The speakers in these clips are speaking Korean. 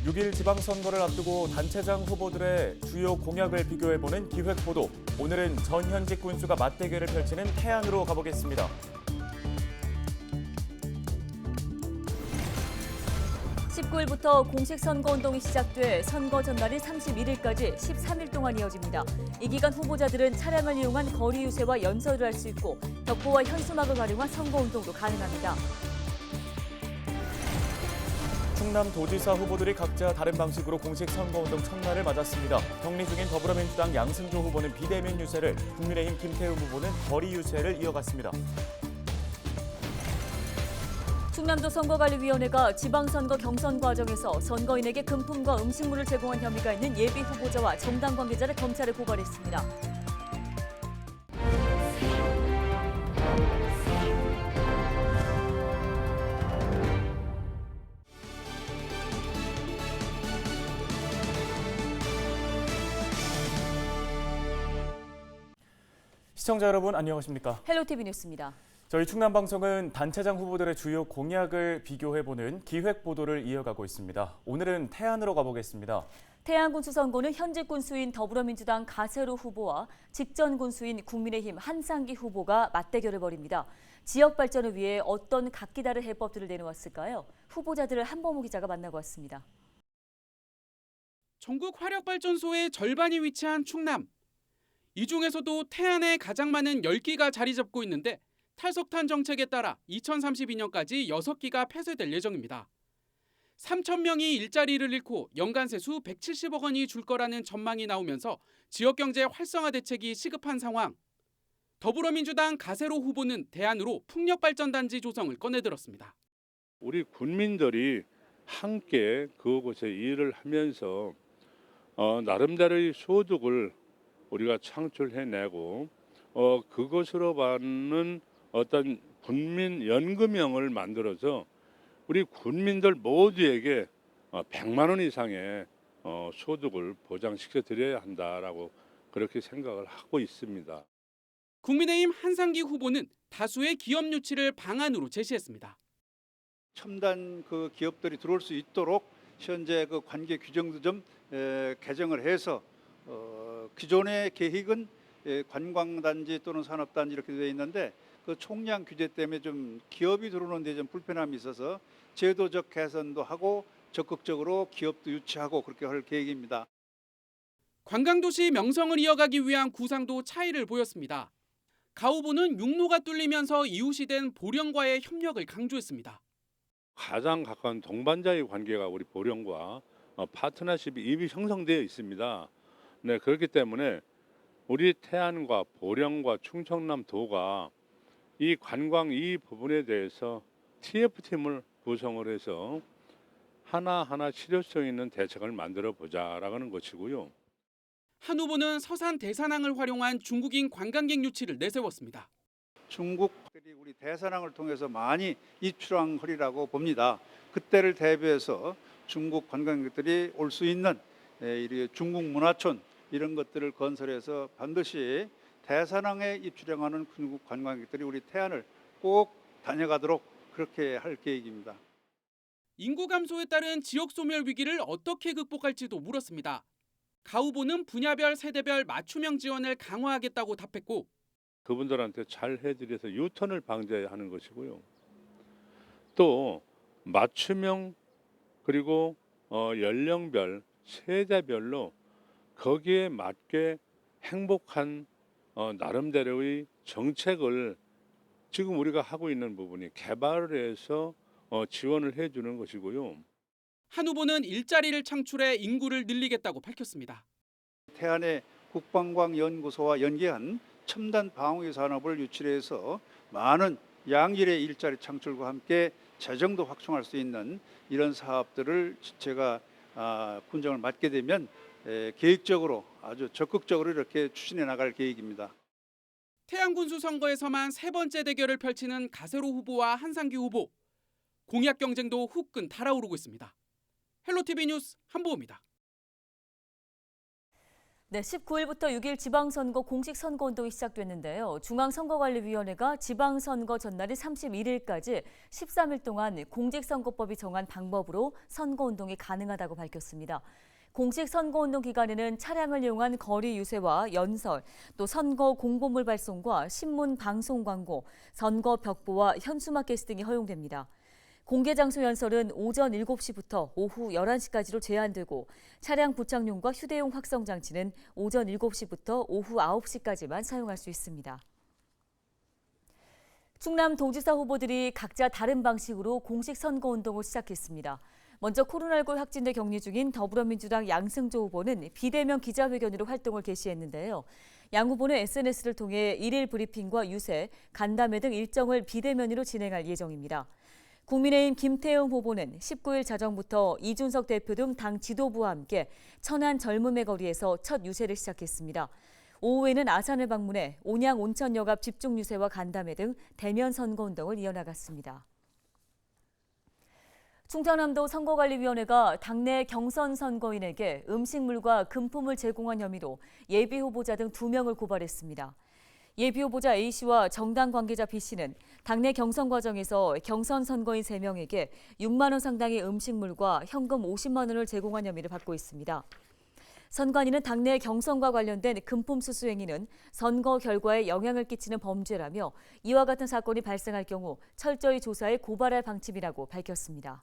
6일 지방선거를 앞두고 단체장 후보들의 주요 공약을 비교해보는 기획보도. 오늘은 전현직 군수가 맞대결을 펼치는 태안으로 가보겠습니다. 19일부터 공식 선거운동이 시작돼 선거 전날인 31일까지 13일 동안 이어집니다. 이 기간 후보자들은 차량을 이용한 거리 유세와 연설을 할 수 있고 벽보와 현수막을 활용한 선거운동도 가능합니다. 충남도지사 후보들이 각자 다른 방식으로 공식 선거운동 첫날을 맞았습니다. 격리 중인 더불어민주당 양승조 후보는 비대면 유세를, 국민의힘 김태우 후보는 거리 유세를 이어갔습니다. 충남도 선거관리위원회가 지방선거 경선 과정에서 선거인에게 금품과 음식물을 제공한 혐의가 있는 예비 후보자와 정당 관계자를 검찰에 고발했습니다. 시청자 여러분 안녕하십니까? 헬로티비 뉴스입니다. 저희 충남방송은 단체장 후보들의 주요 공약을 비교해보는 기획보도를 이어가고 있습니다. 오늘은 태안으로 가보겠습니다. 태안 군수 선거는 현직 군수인 더불어민주당 가세로 후보와 직전 군수인 국민의힘 한상기 후보가 맞대결을 벌입니다. 지역 발전을 위해 어떤 각기 다른 해법들을 내놓았을까요? 후보자들을 한범우 기자가 만나고 왔습니다. 전국 화력발전소의 절반이 위치한 충남. 이 중에서도 태안에 가장 많은 10기가 자리 잡고 있는데 탈석탄 정책에 따라 2032년까지 6기가 폐쇄될 예정입니다. 3,000명이 일자리를 잃고 연간 세수 170억 원이 줄 거라는 전망이 나오면서 지역경제 활성화 대책이 시급한 상황. 더불어민주당 가세로 후보는 대안으로 풍력발전단지 조성을 꺼내들었습니다. 우리 군민들이 함께 그곳에 일을 하면서 나름대로의 소득을 우리가 창출해내고 그것으로 받는 어떤 군민연금형을 만들어서 우리 군민들 모두에게 100만 원 이상의 소득을 보장시켜 드려야 한다라고 그렇게 생각을 하고 있습니다. 국민의힘 한상기 후보는 다수의 기업 유치를 방안으로 제시했습니다. 첨단 그 기업들이 들어올 수 있도록 현재 그 관계 규정도 좀 개정을 해서 기존의 계획은 관광단지 또는 산업단지 이렇게 되어 있는데 그 총량 규제 때문에 좀 기업이 들어오는 데 좀 불편함이 있어서 제도적 개선도 하고 적극적으로 기업도 유치하고 그렇게 할 계획입니다. 관광도시 명성을 이어가기 위한 구상도 차이를 보였습니다. 가 후보는 육로가 뚫리면서 이웃이 된 보령과의 협력을 강조했습니다. 가장 가까운 동반자의 관계가 우리 보령과 파트너십이 이미 형성되어 있습니다. 네, 그렇기 때문에 우리 태안과 보령과 충청남도가 이 관광 이 부분에 대해서 TF팀을 구성을 해서 하나하나 실효성 있는 대책을 만들어 보자라는 것이고요. 한 후보는 서산 대산항을 활용한 중국인 관광객 유치를 내세웠습니다. 중국들이 우리 대산항을 통해서 많이 입출한 허리라고 봅니다. 그때를 대비해서 중국 관광객들이 올 수 있는 중국 문화촌 이런 것들을 건설해서 반드시 대산항에 입출행하는 중국 관광객들이 우리 태안을 꼭 다녀가도록 그렇게 할 계획입니다. 인구 감소에 따른 지역 소멸 위기를 어떻게 극복할지도 물었습니다. 가 후보는 분야별 세대별 맞춤형 지원을 강화하겠다고 답했고 그분들한테 잘 해드려서 유턴을 방지하는 것이고요. 또 맞춤형 그리고 연령별 세대별로 거기에 맞게 행복한 나름대로의 정책을 지금 우리가 하고 있는 부분이 개발을 해서 지원을 해주는 것이고요. 한 후보는 일자리를 창출해 인구를 늘리겠다고 밝혔습니다. 태안의 국방과학연구소와 연계한 첨단 방위 산업을 유치해서 많은 양질의 일자리 창출과 함께 재정도 확충할 수 있는 이런 사업들을 제가 군정을 맡게 되면 계획적으로 아주 적극적으로 이렇게 추진해 나갈 계획입니다. 태안 군수 선거에서만 3번째 대결을 펼치는 가세로 후보와 한상기 후보. 공약 경쟁도 후끈 달아오르고 있습니다. 헬로티비 뉴스 한보호입니다. 네, 19일부터 6일 지방선거 공식 선거운동이 시작됐는데요. 중앙선거관리위원회가 지방선거 전날인 31일까지 13일 동안 공직선거법이 정한 방법으로 선거운동이 가능하다고 밝혔습니다. 공식 선거운동 기간에는 차량을 이용한 거리 유세와 연설, 또 선거 공보물 발송과 신문 방송 광고, 선거 벽보와 현수막게시 등이 허용됩니다. 공개 장소 연설은 오전 7시부터 오후 11시까지로 제한되고 차량 부착용과 휴대용 확성 장치는 오전 7시부터 오후 9시까지만 사용할 수 있습니다. 충남 도지사 후보들이 각자 다른 방식으로 공식 선거운동을 시작했습니다. 먼저 코로나19 확진돼 격리 중인 더불어민주당 양승조 후보는 비대면 기자회견으로 활동을 개시했는데요. 양 후보는 SNS를 통해 일일 브리핑과 유세, 간담회 등 일정을 비대면으로 진행할 예정입니다. 국민의힘 김태흠 후보는 19일 자정부터 이준석 대표 등 당 지도부와 함께 천안 젊음의 거리에서 첫 유세를 시작했습니다. 오후에는 아산을 방문해 온양 온천역 앞 집중 유세와 간담회 등 대면 선거운동을 이어나갔습니다. 충청남도 선거관리위원회가 당내 경선 선거인에게 음식물과 금품을 제공한 혐의로 예비 후보자 등 2명을 고발했습니다. 예비 후보자 A씨와 정당 관계자 B씨는 당내 경선 과정에서 경선 선거인 3명에게 6만 원 상당의 음식물과 현금 50만 원을 제공한 혐의를 받고 있습니다. 선관위는 당내 경선과 관련된 금품 수수 행위는 선거 결과에 영향을 끼치는 범죄라며 이와 같은 사건이 발생할 경우 철저히 조사해 고발할 방침이라고 밝혔습니다.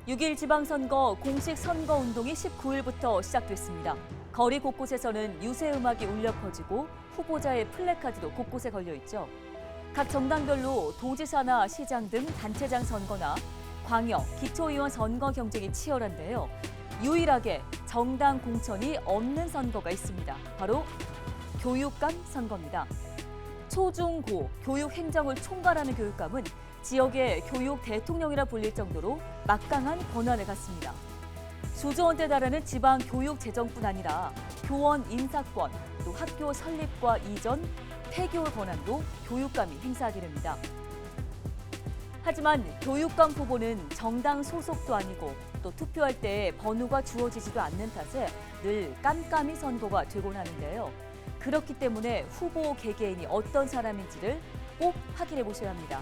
6일 지방선거 공식 선거운동이 19일부터 시작됐습니다. 거리 곳곳에서는 유세 음악이 울려 퍼지고 후보자의 플래카드도 곳곳에 걸려 있죠. 각 정당별로 도지사나 시장 등 단체장 선거나 광역, 기초의원 선거 경쟁이 치열한데요. 유일하게 정당 공천이 없는 선거가 있습니다. 바로 교육감 선거입니다. 초, 중, 고 교육 행정을 총괄하는 교육감은 지역의 교육 대통령이라 불릴 정도로 막강한 권한을 갖습니다. 수조 원대 달하는 지방 교육 재정뿐 아니라 교원 인사권, 또 학교 설립과 이전, 폐교 권한도 교육감이 행사하게 됩니다. 하지만 교육감 후보는 정당 소속도 아니고 또 투표할 때 번호가 주어지지도 않는 탓에 늘 깜깜이 선거가 되곤 하는데요. 그렇기 때문에 후보 개개인이 어떤 사람인지를 꼭 확인해 보셔야 합니다.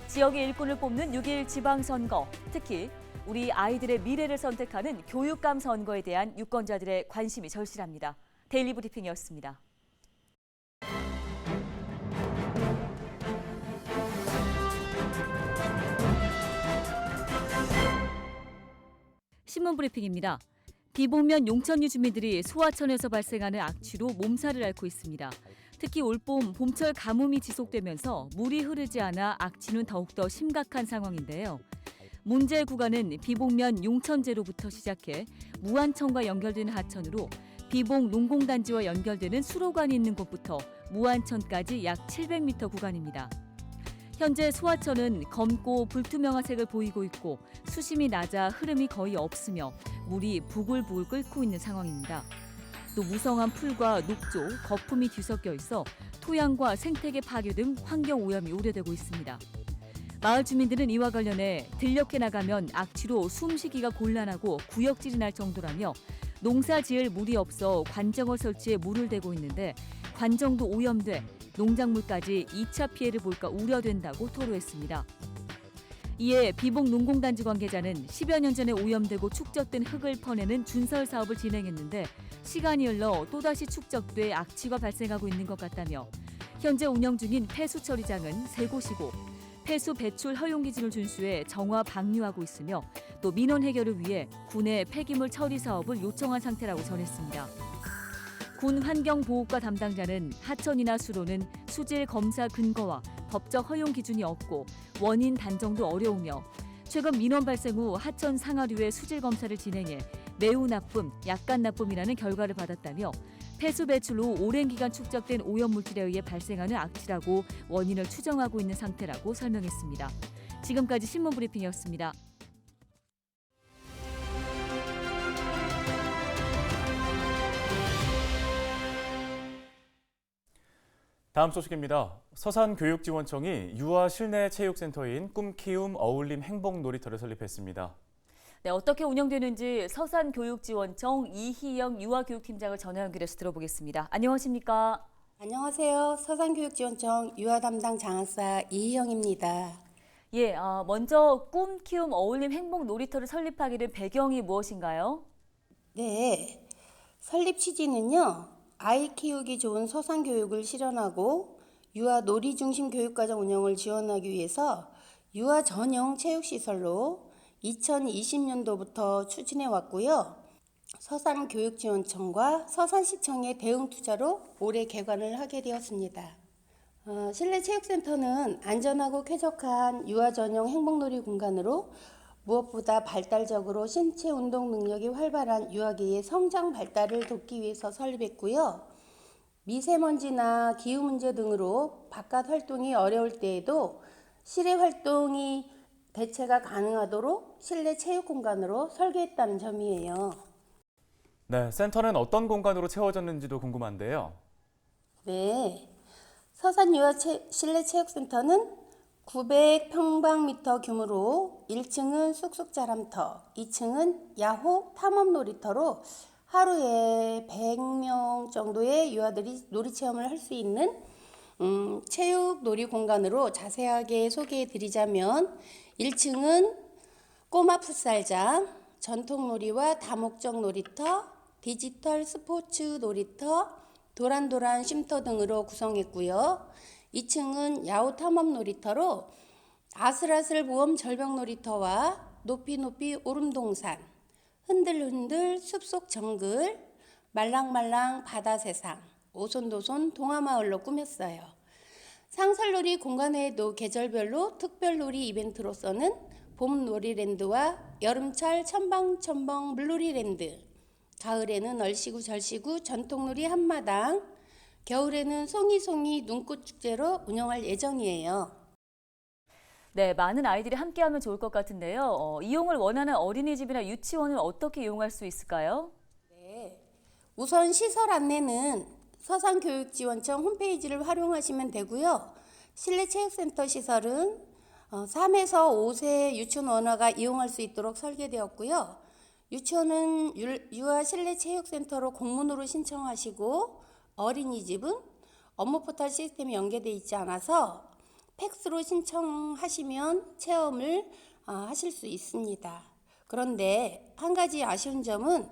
지역의 일꾼을 뽑는 6일 지방선거, 특히 우리 아이들의 미래를 선택하는 교육감 선거에 대한 유권자들의 관심이 절실합니다. 데일리 브리핑이었습니다. 신문 브리핑입니다. 비봉면 용천리 주민들이 소하천에서 발생하는 악취로 몸살을 앓고 있습니다. 특히 올봄 봄철 가뭄이 지속되면서 물이 흐르지 않아 악취는 더욱더 심각한 상황인데요. 문제 구간은 비봉면 용천제로부터 시작해 무안천과 연결되는 하천으로 비봉 농공단지와 연결되는 수로관이 있는 곳부터 무안천까지 약 700m 구간입니다. 현재 소하천은 검고 불투명한 색을 보이고 있고 수심이 낮아 흐름이 거의 없으며 물이 부글부글 끓고 있는 상황입니다. 또 무성한 풀과 녹조, 거품이 뒤섞여 있어 토양과 생태계 파괴 등 환경 오염이 우려되고 있습니다. 마을 주민들은 이와 관련해 들녘에 나가면 악취로 숨쉬기가 곤란하고 구역질이 날 정도라며 농사 지을 물이 없어 관정을 설치해 물을 대고 있는데 관정도 오염돼 농작물까지 2차 피해를 볼까 우려된다고 토로했습니다. 이에 비봉 농공단지 관계자는 10여 년 전에 오염되고 축적된 흙을 퍼내는 준설 사업을 진행했는데 시간이 흘러 또다시 축적돼 악취가 발생하고 있는 것 같다며 현재 운영 중인 폐수 처리장은 3곳이고 폐수 배출 허용 기준을 준수해 정화 방류하고 있으며 또 민원 해결을 위해 군의 폐기물 처리 사업을 요청한 상태라고 전했습니다. 군 환경보호과 담당자는 하천이나 수로는 수질 검사 근거와 법적 허용 기준이 없고 원인 단정도 어려우며 최근 민원 발생 후 하천 상하류의 수질 검사를 진행해 매우 나쁨, 약간 나쁨이라는 결과를 받았다며 폐수 배출 후 오랜 기간 축적된 오염물질에 의해 발생하는 악취라고 원인을 추정하고 있는 상태라고 설명했습니다. 지금까지 신문 브리핑이었습니다. 다음 소식입니다. 서산교육지원청이 유아 실내 체육센터인 꿈키움 어울림 행복놀이터를 설립했습니다. 네, 어떻게 운영되는지 서산교육지원청 이희영 유아교육팀장을 전화 연결해서 들어보겠습니다. 안녕하십니까? 안녕하세요. 서산교육지원청 유아 담당 장학사 이희영입니다. 예, 먼저 꿈키움 어울림 행복놀이터를 설립하게 된 배경이 무엇인가요? 네, 설립 취지는요. 아이 키우기 좋은 서산교육을 실현하고 유아 놀이 중심 교육과정 운영을 지원하기 위해서 유아 전용 체육시설로 2020년도부터 추진해 왔고요. 서산교육지원청과 서산시청의 대응 투자로 올해 개관을 하게 되었습니다. 실내 체육센터는 안전하고 쾌적한 유아 전용 행복놀이 공간으로 무엇보다 발달적으로 신체 운동 능력이 활발한 유아기의 성장 발달을 돕기 위해서 설립했고요. 미세먼지나 기후 문제 등으로 바깥 활동이 어려울 때에도 실외 활동이 대체가 가능하도록 실내 체육 공간으로 설계했다는 점이에요. 네, 센터는 어떤 공간으로 채워졌는지도 궁금한데요. 네, 서산유아 실내 체육센터는 900평방미터 규모로 1층은 쑥쑥자람터, 2층은 야호 탐험놀이터로 하루에 100명 정도의 유아들이 놀이체험을 할 수 있는 체육 놀이 공간으로 자세하게 소개해 드리자면 1층은 꼬마 풋살장, 전통놀이와 다목적 놀이터, 디지털 스포츠 놀이터, 도란도란 쉼터 등으로 구성했고요. 2층은 야호 탐험 놀이터로 아슬아슬 모험 절벽 놀이터와 높이 오름동산, 흔들흔들 숲속 정글, 말랑말랑 바다 세상, 오손도손 동화마을로 꾸몄어요. 상설놀이 공간외에도 계절별로 특별놀이 이벤트로서는 봄놀이랜드와 여름철 첨벙첨벙 물놀이랜드, 가을에는 얼씨구 절씨구 전통놀이 한마당, 겨울에는 송이송이 눈꽃축제로 운영할 예정이에요. 네, 많은 아이들이 함께하면 좋을 것 같은데요. 이용을 원하는 어린이집이나 유치원은 어떻게 이용할 수 있을까요? 네, 우선 시설 안내는 서산교육지원청 홈페이지를 활용하시면 되고요. 실내 체육센터 시설은 3에서 5세 유치원 원화가 이용할 수 있도록 설계되었고요. 유치원은 유아 실내 체육센터로 공문으로 신청하시고 어린이집은 업무 포털 시스템이 연계되어 있지 않아서 팩스로 신청하시면 체험을 하실 수 있습니다. 그런데 한 가지 아쉬운 점은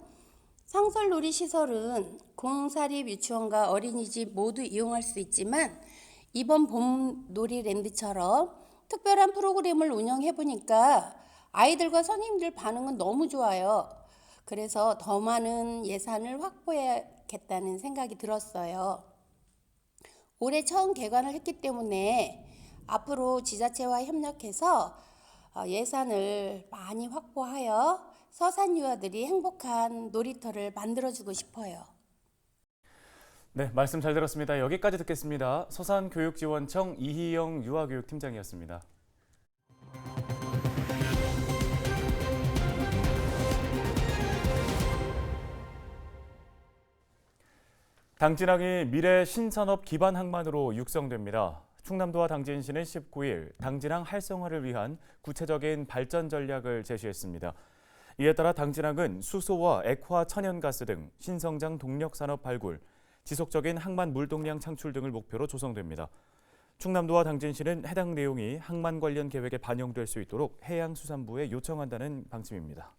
상설놀이 시설은 공사립 유치원과 어린이집 모두 이용할 수 있지만 이번 봄놀이랜드처럼 특별한 프로그램을 운영해 보니까 아이들과 선생님들 반응은 너무 좋아요. 그래서 더 많은 예산을 확보해야겠다는 생각이 들었어요. 올해 처음 개관을 했기 때문에 앞으로 지자체와 협력해서 예산을 많이 확보하여 서산 유아들이 행복한 놀이터를 만들어주고 싶어요. 네, 말씀 잘 들었습니다. 여기까지 듣겠습니다. 서산교육지원청 이희영 유아교육팀장이었습니다. 당진항이 미래 신산업 기반 항만으로 육성됩니다. 충남도와 당진시는 19일 당진항 활성화를 위한 구체적인 발전 전략을 제시했습니다. 이에 따라 당진항은 수소와 액화 천연가스 등 신성장 동력 산업 발굴, 지속적인 항만 물동량 창출 등을 목표로 조성됩니다. 충남도와 당진시는 해당 내용이 항만 관련 계획에 반영될 수 있도록 해양수산부에 요청한다는 방침입니다.